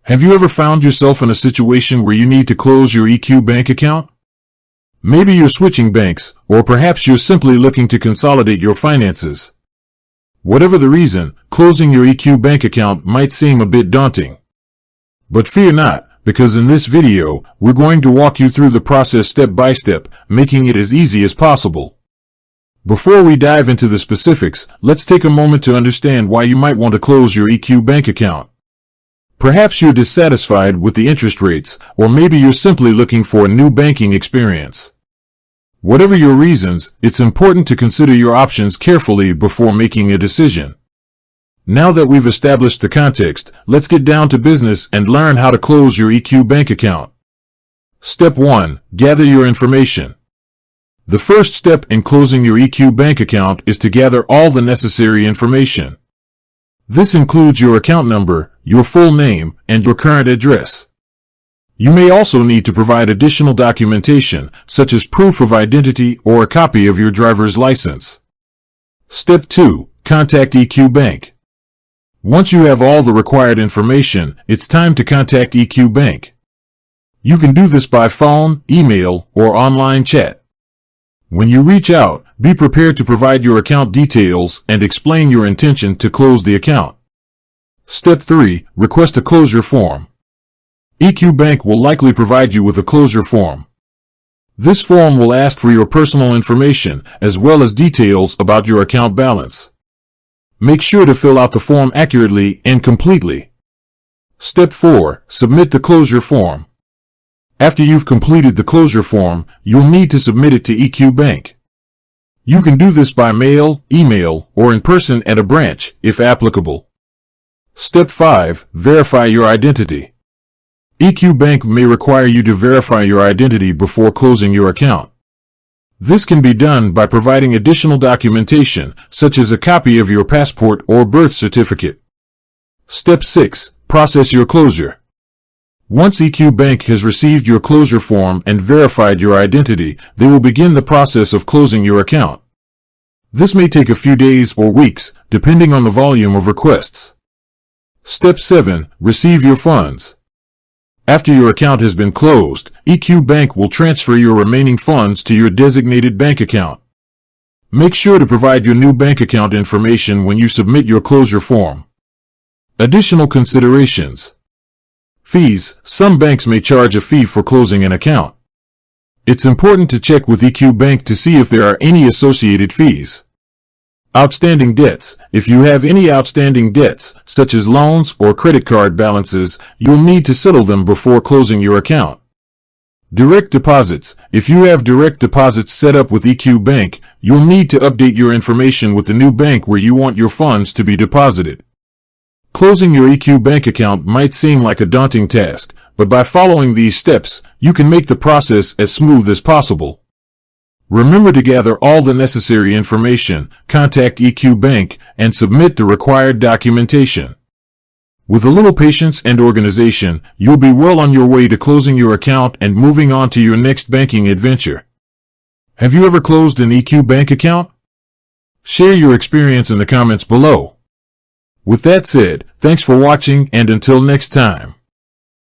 Have you ever found yourself in a situation where you need to close your EQ bank account? Maybe you're switching banks, or perhaps you're simply looking to consolidate your finances. Whatever the reason, closing your EQ bank account might seem a bit daunting. But fear not, because in this video, we're going to walk you through the process step by step, making it as easy as possible. Before we dive into the specifics, let's take a moment to understand why you might want to close your EQ bank account. Perhaps you're dissatisfied with the interest rates, or maybe you're simply looking for a new banking experience. Whatever your reasons, it's important to consider your options carefully before making a decision. Now that we've established the context, let's get down to business and learn how to close your EQ bank account. Step 1. Gather your information. The first step in closing your EQ bank account is to gather all the necessary information. This includes your account number, your full name, and your current address. You may also need to provide additional documentation, such as proof of identity or a copy of your driver's license. Step 2. Contact EQ Bank. Once you have all the required information, it's time to contact EQ Bank. You can do this by phone, email, or online chat. When you reach out, be prepared to provide your account details and explain your intention to close the account. Step 3. Request a closure form. EQ Bank will likely provide you with a closure form. This form will ask for your personal information, as well as details about your account balance. Make sure to fill out the form accurately and completely. Step 4. Submit the closure form. After you've completed the closure form, you'll need to submit it to EQ Bank. You can do this by mail, email, or in person at a branch, if applicable. Step 5. Verify your identity. EQ Bank may require you to verify your identity before closing your account. This can be done by providing additional documentation, such as a copy of your passport or birth certificate. Step 6. Process your closure. Once EQ Bank has received your closure form and verified your identity, they will begin the process of closing your account. This may take a few days or weeks, depending on the volume of requests. Step 7. Receive your funds. After your account has been closed, EQ Bank will transfer your remaining funds to your designated bank account. Make sure to provide your new bank account information when you submit your closure form. Additional considerations. Fees. Some banks may charge a fee for closing an account. It's important to check with EQ Bank to see if there are any associated fees. Outstanding debts. If you have any outstanding debts, such as loans or credit card balances, you'll need to settle them before closing your account. Direct deposits. If you have direct deposits set up with EQ Bank, you'll need to update your information with the new bank where you want your funds to be deposited. Closing your EQ Bank account might seem like a daunting task, but by following these steps, you can make the process as smooth as possible. Remember to gather all the necessary information, contact EQ Bank, and submit the required documentation. With a little patience and organization, you'll be well on your way to closing your account and moving on to your next banking adventure. Have you ever closed an EQ Bank account? Share your experience in the comments below. With that said, thanks for watching, and until next time.